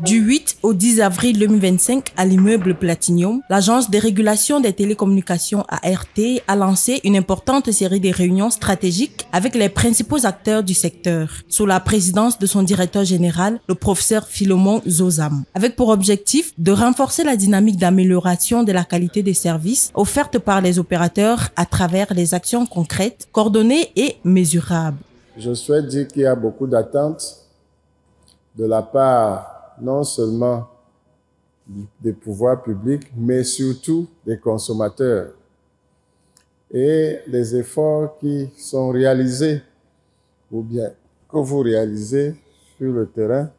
Du 8 au 10 avril 2025, à l'immeuble Platinium, l'Agence de régulation des télécommunications ART a lancé une importante série de réunions stratégiques avec les principaux acteurs du secteur, sous la présidence de son directeur général, le professeur Philomon Zozam, avec pour objectif de renforcer la dynamique d'amélioration de la qualité des services offertes par les opérateurs à travers les actions concrètes, coordonnées et mesurables. Je souhaite dire qu'il y a beaucoup d'attentes de la part non seulement des pouvoirs publics, mais surtout des consommateurs. Et les efforts qui sont réalisés, ou bien que vous réalisez sur le terrain,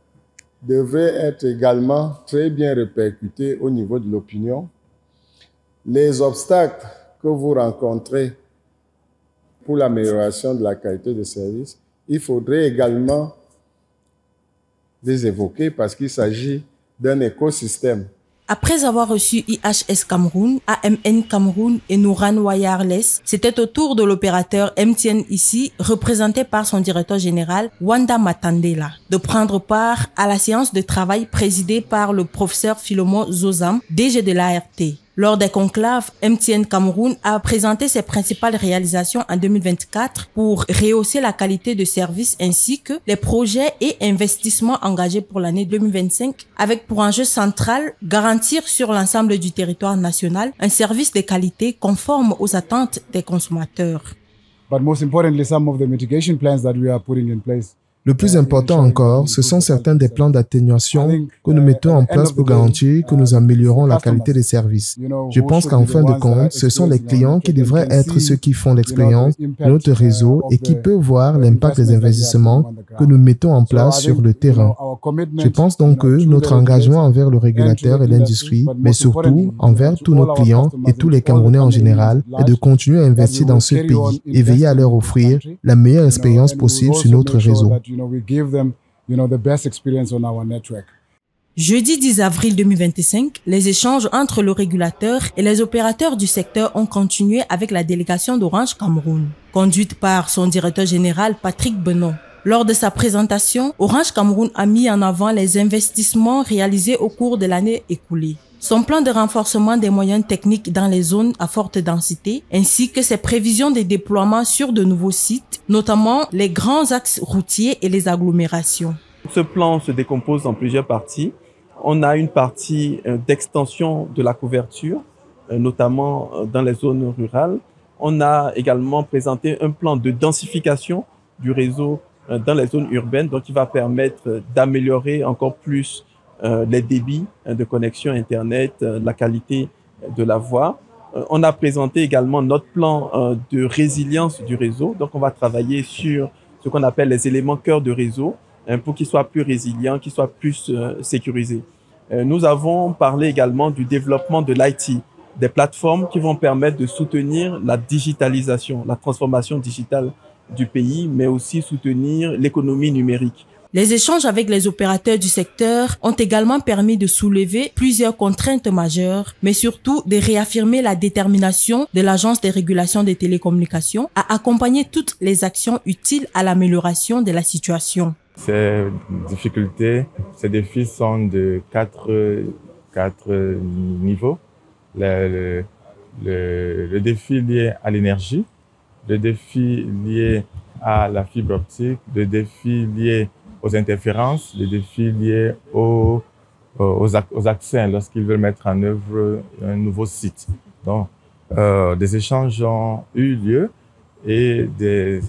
devraient être également très bien répercutés au niveau de l'opinion. Les obstacles que vous rencontrez pour l'amélioration de la qualité de service, il faudrait également les évoquer parce qu'il s'agit d'un écosystème. Après avoir reçu IHS Cameroun, AMN Cameroun et Nouran Wireless, c'était au tour de l'opérateur MTN ici, représenté par son directeur général Wanda Matandela, de prendre part à la séance de travail présidée par le professeur Philomon Zozam, DG de l'ART. Lors des conclaves, MTN Cameroun a présenté ses principales réalisations en 2024 pour rehausser la qualité de service ainsi que les projets et investissements engagés pour l'année 2025 avec pour enjeu central garantir sur l'ensemble du territoire national un service de qualité conforme aux attentes des consommateurs. But most importantly, some of the mitigation plans that we are putting in place. Le plus important encore, ce sont certains des plans d'atténuation que nous mettons en place pour garantir que nous améliorons la qualité des services. Je pense qu'en fin de compte, ce sont les clients qui devraient être ceux qui font l'expérience de notre réseau et qui peuvent voir l'impact des investissements que nous mettons en place sur le terrain. Je pense donc que notre engagement envers le régulateur et l'industrie, mais surtout envers tous nos clients et tous les Camerounais en général, est de continuer à investir dans ce pays et veiller à leur offrir la meilleure expérience possible sur notre réseau. Jeudi 10 avril 2025, les échanges entre le régulateur et les opérateurs du secteur ont continué avec la délégation d'Orange Cameroun, conduite par son directeur général Patrick Benon. Lors de sa présentation, Orange Cameroun a mis en avant les investissements réalisés au cours de l'année écoulée, son plan de renforcement des moyens techniques dans les zones à forte densité, ainsi que ses prévisions de déploiement sur de nouveaux sites, notamment les grands axes routiers et les agglomérations. Ce plan se décompose en plusieurs parties. On a une partie d'extension de la couverture, notamment dans les zones rurales. On a également présenté un plan de densification du réseau dans les zones urbaines, donc qui va permettre d'améliorer encore plus les débits de connexion Internet, la qualité de la voix. On a présenté également notre plan de résilience du réseau. Donc, on va travailler sur ce qu'on appelle les éléments cœur de réseau pour qu'ils soient plus résilients, qu'ils soient plus sécurisés. Nous avons parlé également du développement de l'IT, des plateformes qui vont permettre de soutenir la digitalisation, la transformation digitale du pays, mais aussi soutenir l'économie numérique. Les échanges avec les opérateurs du secteur ont également permis de soulever plusieurs contraintes majeures, mais surtout de réaffirmer la détermination de l'Agence de régulation des télécommunications à accompagner toutes les actions utiles à l'amélioration de la situation. Ces difficultés, ces défis sont de quatre niveaux. Le défi lié à l'énergie, le défi lié à la fibre optique, le défi lié aux interférences, les défis liés aux accès lorsqu'ils veulent mettre en œuvre un nouveau site. Donc, des échanges ont eu lieu et des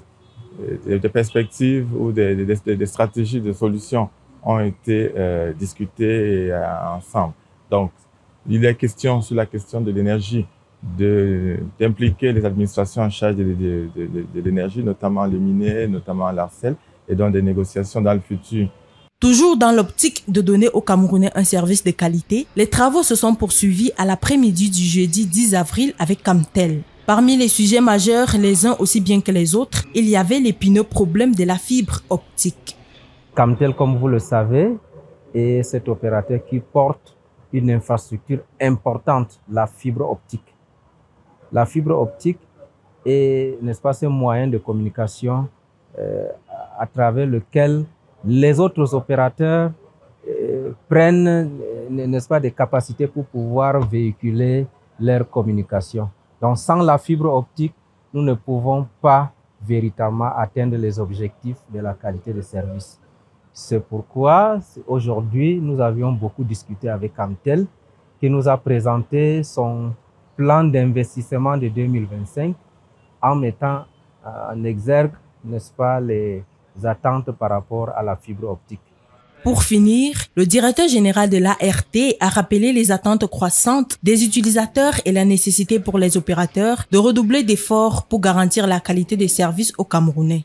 perspectives ou des stratégies de solutions ont été discutées ensemble. Donc, il est question sur la question de l'énergie d'impliquer les administrations en charge de l'énergie, notamment les miniers, notamment l'ARCEL, et dans des négociations dans le futur. Toujours dans l'optique de donner aux Camerounais un service de qualité, les travaux se sont poursuivis à l'après-midi du jeudi 10 avril avec Camtel. Parmi les sujets majeurs, les uns aussi bien que les autres, il y avait l'épineux problème de la fibre optique. Camtel, comme vous le savez, est cet opérateur qui porte une infrastructure importante, la fibre optique. La fibre optique est, n'est-ce pas, un moyen de communication à travers lequel les autres opérateurs prennent, n'est-ce pas, des capacités pour pouvoir véhiculer leur communication. Donc, sans la fibre optique, nous ne pouvons pas véritablement atteindre les objectifs de la qualité de service. C'est pourquoi, aujourd'hui, nous avions beaucoup discuté avec Amtel, qui nous a présenté son plan d'investissement de 2025 en mettant en exergue, n'est-ce pas, les attentes par rapport à la fibre optique. Pour finir, le directeur général de l'ART a rappelé les attentes croissantes des utilisateurs et la nécessité pour les opérateurs de redoubler d'efforts pour garantir la qualité des services aux Camerounais.